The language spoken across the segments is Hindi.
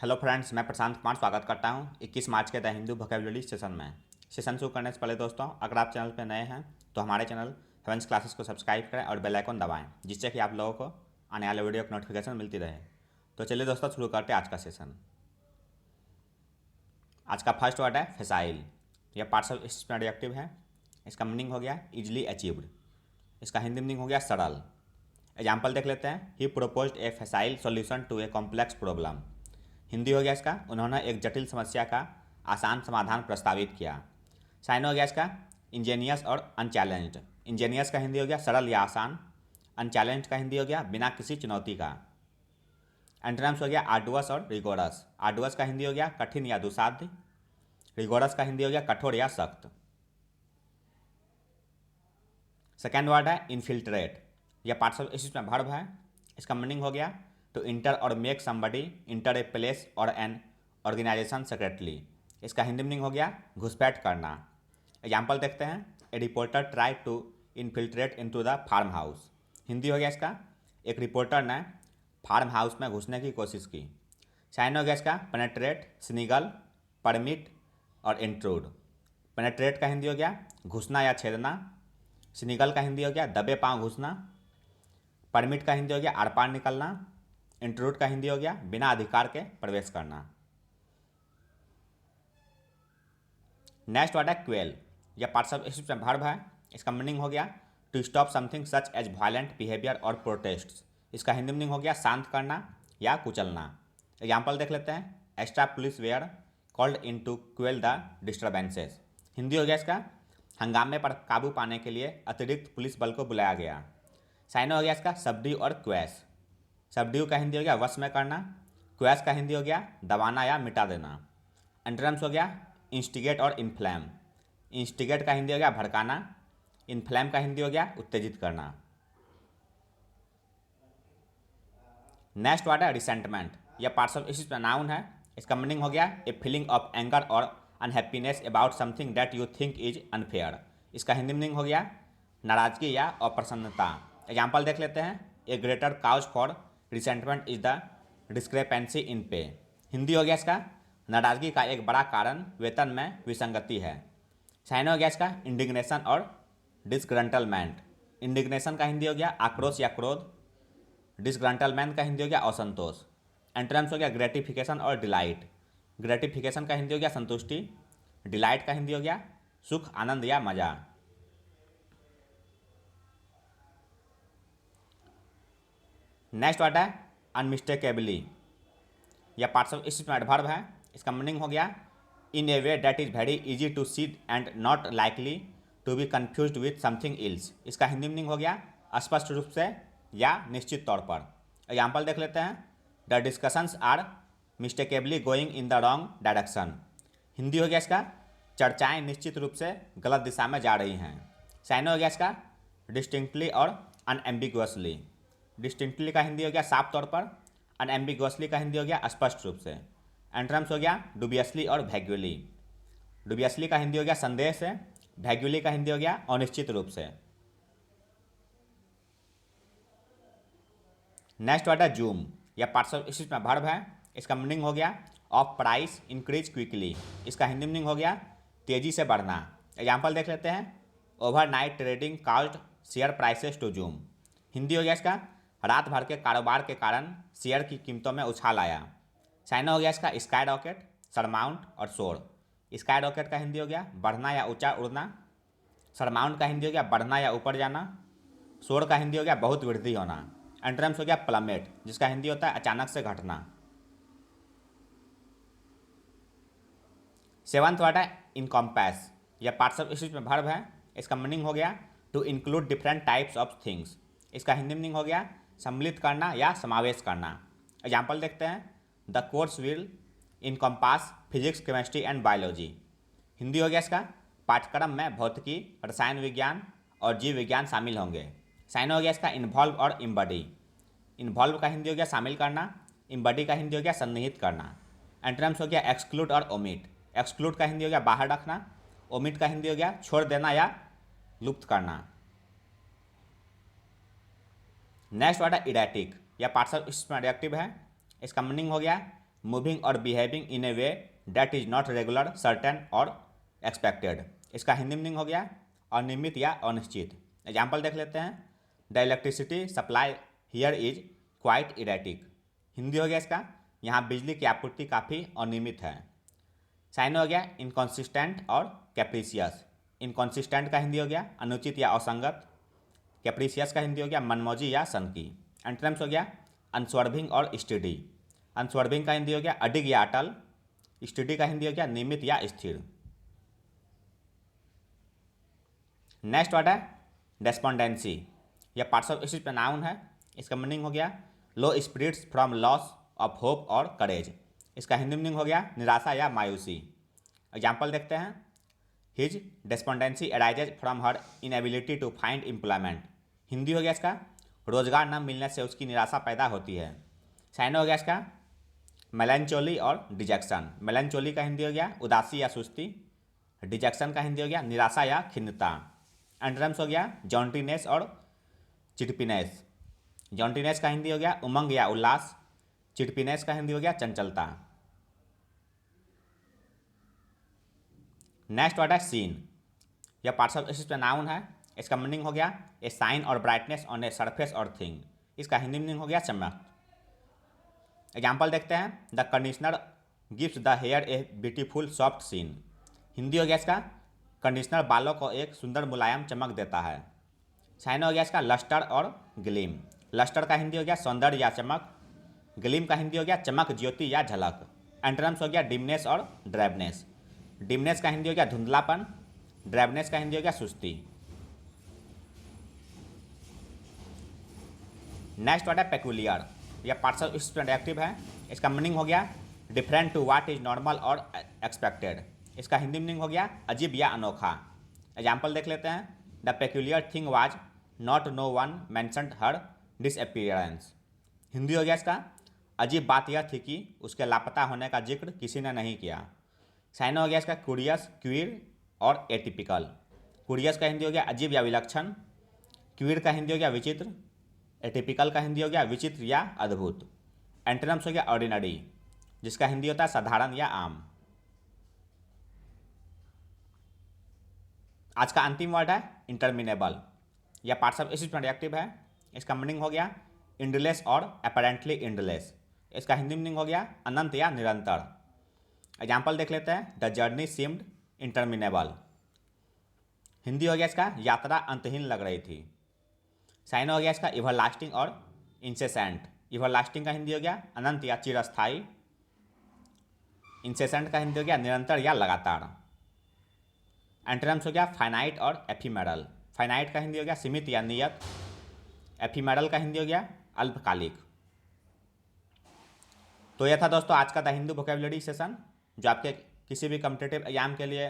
हेलो फ्रेंड्स, मैं प्रशांत कुमार स्वागत करता हूं 21 मार्च के द हिंदू वोकैबुलरी सेशन में। सेशन शुरू करने से पहले दोस्तों, अगर आप चैनल पर नए हैं तो हमारे चैनल हेवेंस क्लासेस को सब्सक्राइब करें और बेल आइकन दबाएं, जिससे कि आप लोगों को आने वाले वीडियो की नोटिफिकेशन मिलती रहे। तो चलिए दोस्तों, शुरू करते हैं आज का सेशन। आज का फर्स्ट वर्ड है फेसाइल। यह पार्ट्स ऑफ स्पीच में एडजेक्टिव है। इसका मीनिंग हो गया इजिली अचीव्ड। इसका हिंदी मीनिंग हो गया सरल। एग्जाम्पल देख लेते हैं। He proposed a facile solution to a complex problem. Hindi हो गया इसका, उन्होंने एक जटिल समस्या का आसान समाधान प्रस्तावित किया। साइन हो गया इसका इंजीनियस और अनचैलेंज्ड। इंजीनियस का हिंदी हो गया सरल या आसान। अनचैलेंज्ड का हिंदी हो गया बिना किसी चुनौती का। एंटोनिम्स हो गया आर्डुअस और रिगोरस। आर्डुअस का हिंदी हो गया कठिन या दुसाध्य। रिगोरस का हिंदी हो गया कठोर या सख्त। सेकेंड वर्ड है इनफिल्ट्रेट। यह पार्ट्स ऑफ स्पीच में वर्ब है। इसका मीनिंग हो गया टू इंटर और make somebody inter a place और एन ऑर्गेनाइजेशन सेक्रेटली। इसका हिंदी मीनिंग हो गया घुसपैठ करना। एग्जाम्पल देखते हैं। A reporter try to infiltrate into the farm house. Hindi हो गया इसका, एक रिपोर्टर ने फार्म हाउस में घुसने की कोशिश की। साइन हो गया इसका पेनेट्रेट, स्निगल, परमिट और इंट्रूड। पेनेट्रेट का हिंदी हो गया घुसना या छेदना। स्निगल का हिंदी हो गया दबे पांव घुसना। परमिट का हिंदी हो गया आर पार निकलना। इंट्रूड का हिंदी हो गया बिना अधिकार के प्रवेश करना। नेक्स्ट वर्ड है क्वेल। यह पार्ट्स ऑफ स्पीच में वर्ब है। इसका मीनिंग हो गया to stop something such as violent behaviour और प्रोटेस्ट। इसका हिंदी मीनिंग हो गया शांत करना या कुचलना। एग्जाम्पल देख लेते हैं। Extra police were called in to quell the disturbances. Hindi हो गया इसका हंगामे पर काबू पाने के लिए अतिरिक्त पुलिस बल को बुलाया गया। साइन हो गया इसका सबड्यू और क्वैश। सबड्यू का हिंदी हो गया वश में करना। क्वैश का हिंदी हो गया दबाना या मिटा देना। एंटोनिम्स हो गया इंस्टिगेट और इन्फ्लेम। इंस्टिगेट का हिंदी हो गया भड़काना। इन्फ्लेम का हिंदी हो गया उत्तेजित करना। नेक्स्ट वर्ड है रिसेंटमेंट। यह पार्ट्स ऑफ स्पीच में नाउन है। इसका मीनिंग हो गया ए फीलिंग ऑफ एंगर और unhappiness about something that you think is unfair. इसका हिंदी मीनिंग हो गया नाराजगी या अप्रसन्नता। एग्जाम्पल देख लेते हैं। A greater cause for resentment is the discrepancy in pay. Hindi हो गया इसका नाराजगी का एक बड़ा कारण वेतन में विसंगति है। साइन हो गया इसका इंडिग्नेशन और डिसग्रंटलमेंट। इंडिग्नेशन का हिंदी हो गया आक्रोश या क्रोध। डिसग्रंटलमेंट का हिंदी हो गया असंतोष। एंटोनिम्स हो गया ग्रेटिफिकेशन और डिलाइट। ग्रेटिफिकेशन का हिंदी हो गया संतुष्टि। डिलाइट का हिंदी हो गया सुख, आनंद या मजा। नेक्स्ट वर्ड है अनमिस्टेकेबली। यह पार्ट्स ऑफ स्पीच में एडवर्ब है। इसका मीनिंग हो गया in a way that is very easy to see and not likely to be confused with something else. इसका हिंदी मीनिंग हो गया स्पष्ट रूप से या निश्चित तौर पर। एग्जाम्पल देख लेते हैं। The discussions are mistakably going in the wrong direction. Hindi हो गया इसका चर्चाएं निश्चित रूप से गलत दिशा में जा रही हैं। साइन हो गया इसका डिस्टिंक्टली और अनएम्बिगुअसली। डिस्टिंक्टली का हिंदी हो गया साफ तौर पर। अनएम्बिगुअसली का हिंदी हो गया स्पष्ट रूप से। एंटोनिम्स हो गया डुबियसली और वैग्युअली। डुबियसली का हिंदी हो गया संदेह से। वैग्युअली का हिंदी हो गया अनिश्चित रूप से। नेक्स्ट वर्ड है जूम। यह पार्ट्स ऑफ स्पीच में वर्ब है। इसका मीनिंग हो गया ऑफ प्राइस इंक्रीज क्विकली। इसका हिंदी मीनिंग हो गया तेजी से बढ़ना। एग्जाम्पल देख लेते हैं। Overnight trading caused share prices to zoom. Hindi हो गया इसका रात भर के कारोबार के कारण शेयर की कीमतों में उछाल आया। साइन हो गया इसका स्काई रॉकेट, सरमाउंट और सोर। स्काई रॉकेट का हिंदी हो गया बढ़ना या ऊंचा उड़ना। सरमाउंट का हिंदी हो गया बढ़ना या ऊपर जाना। सोर का हिंदी हो गया बहुत वृद्धि होना। एंटोनिम्स हो गया प्लमेट, जिसका हिंदी होता है अचानक से घटना। सेवंथ वर्ड है इनकॉम्पैस। यह पार्ट्स ऑफ स्पीच में वर्ब है। इसका मीनिंग हो गया to include different types of things. इसका हिंदी मीनिंग हो गया सम्मिलित करना या समावेश करना। एग्जाम्पल देखते हैं। The course will encompass physics, chemistry and biology. Hindi हो गया इसका पाठ्यक्रम में भौतिकी, रसायन विज्ञान और जीव विज्ञान शामिल होंगे। साइन हो गया इसका इन्वॉल्व और इम्बडी। इन्वॉल्व का हिंदी हो गया शामिल करना। इम्बडी का हिंदी हो गया सन्निहित करना। एंटोनिम्स हो गया एक्सक्लूड और ओमिट। एक्सक्लूड का हिंदी हो गया बाहर रखना। ओमिट का हिंदी हो गया छोड़ देना या लुप्त करना। नेक्स्ट वर्ड है इडेटिक। यह पार्ट्स ऑफ स्पीच में एडजेक्टिव है। इसका मीनिंग हो गया मूविंग और behaving in a way that is not regular, certain और एक्सपेक्टेड। इसका हिंदी मीनिंग हो गया अनियमित या अनिश्चित। एग्जाम्पल देख लेते हैं। The electricity supply here is quite erratic. Hindi हो गया इसका यहाँ बिजली की आपूर्ति काफ़ी अनियमित है। साइन हो गया इनकॉन्सिस्टेंट और कैप्रिसियस। इनकॉन्सिस्टेंट का हिंदी हो गया अनुचित या असंगत। कैप्रिसियस का हिंदी हो गया मनमौजी या सनकी। एंटोनिम्स हो गया अनस्वर्विंग और स्टडी। अनस्वर्विंग का हिंदी हो गया अडिग या अटल। स्टडी का हिंदी हो गया नियमित या स्थिर। नेक्स्ट वर्ड है डेस्पोंडेंसी। यह पार्ट्स ऑफ स्पीच पे नाउन है। इसका मीनिंग हो गया low spirits from loss of hope और करेज। इसका हिंदी मीनिंग हो गया निराशा या मायूसी। एग्जाम्पल देखते हैं। His despondency arises from her inability to find employment. Hindi हो गया इसका रोजगार न मिलने से उसकी निराशा पैदा होती है। साइन हो गया इसका मेलैंचोली और डिजेक्शन। मेलैंचोली का हिंदी हो गया उदासी या सुस्ती। डिजेक्शन का हिंदी हो गया निराशा या खिन्नता। एंटोनिम्स हो गया जॉन्टीनेस और चिटपिनेस। जॉन्टीनेस का हिंदी हो गया उमंग या उल्लास। चिटपिनेस का हिंदी हो गया चंचलता। नेक्स्ट वर्ड है सीन। यह पार्ट्स ऑफ स्पीच पे नाउन है। इसका मीनिंग हो गया ए साइन और ब्राइटनेस ऑन ए सरफेस और थिंग। इसका हिंदी मीनिंग हो गया चमक। एग्जाम्पल देखते हैं। The conditioner gives the hair a beautiful soft sheen. Hindi हो गया इसका कंडीशनर बालों को एक सुंदर मुलायम चमक देता है। साइन हो गया इसका लस्टर और ग्लीम। लस्टर का हिंदी हो गया सौंदर्य या चमक। ग्लीम का हिंदी हो गया चमक ज्योति या झलक। एंटोनिम्स हो गया डिमनेस और ड्राइवनेस। डिमनेस का हिंदी हो गया धुंधलापन। ड्राइवनेस का हिंदी हो गया सुस्ती। नेक्स्ट वर्ड है पेकुलियर। यह पार्ट्स ऑफ स्पीच एडजेक्टिव है। इसका मीनिंग हो गया different to what is normal और एक्सपेक्टेड। इसका हिंदी मीनिंग हो गया अजीब या अनोखा। एग्जाम्पल देख लेते हैं। The peculiar thing was not know one mentioned her disappearance. Hindi हो गया इसका अजीब बात यह थी कि उसके लापता होने का जिक्र किसी ने नहीं किया। साइन हो गया इसका क्यूरियस, क्वीर और एटिपिकल। क्यूरियस का हिंदी हो गया अजीब या विलक्षण। क्वीर का हिंदी हो गया विचित्र। एटिपिकल का हिंदी हो गया विचित्र या अद्भुत। एंटोनिम्स हो गया ऑर्डिनरी, जिसका हिंदी होता है साधारण या आम। आज का अंतिम वर्ड है इंटरमिनेबल। यह पार्ट्स ऑफ स्पीच एडजेक्टिव है। इसका मीनिंग हो गया इंडलेस और अपैरेंटली इंडलेस। इसका हिंदी मीनिंग हो गया अनंत या निरंतर। एग्जाम्पल देख लेते हैं। The journey seemed interminable. Hindi हो गया इसका यात्रा अंतहीन लग रही थी। साइन हो गया इसका एवरलास्टिंग और इंसेसेंट। एवरलास्टिंग का हिंदी हो गया अनंत या चिरस्थायी। इंसेसेंट का हिंदी हो गया निरंतर या लगातार। एंटोनिम्स हो गया फाइनाइट और एफिमेरल। फाइनाइट का हिंदी हो गया सीमित या नियत। एफिमेरल का हिंदी हो गया अल्पकालिक। तो यह था दोस्तों आज का द हिंदू वोकेबुलरी सेशन, जो आपके किसी भी कॉम्पिटिटिव एग्जाम के लिए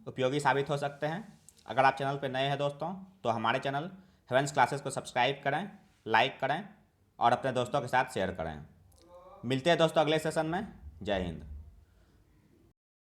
उपयोगी साबित हो सकते हैं। अगर आप चैनल पर नए हैं दोस्तों तो हमारे चैनल हेवेंस क्लासेस को सब्सक्राइब करें, लाइक करें और अपने दोस्तों के साथ शेयर करें। मिलते हैं दोस्तों अगले सेशन में। जय हिंद।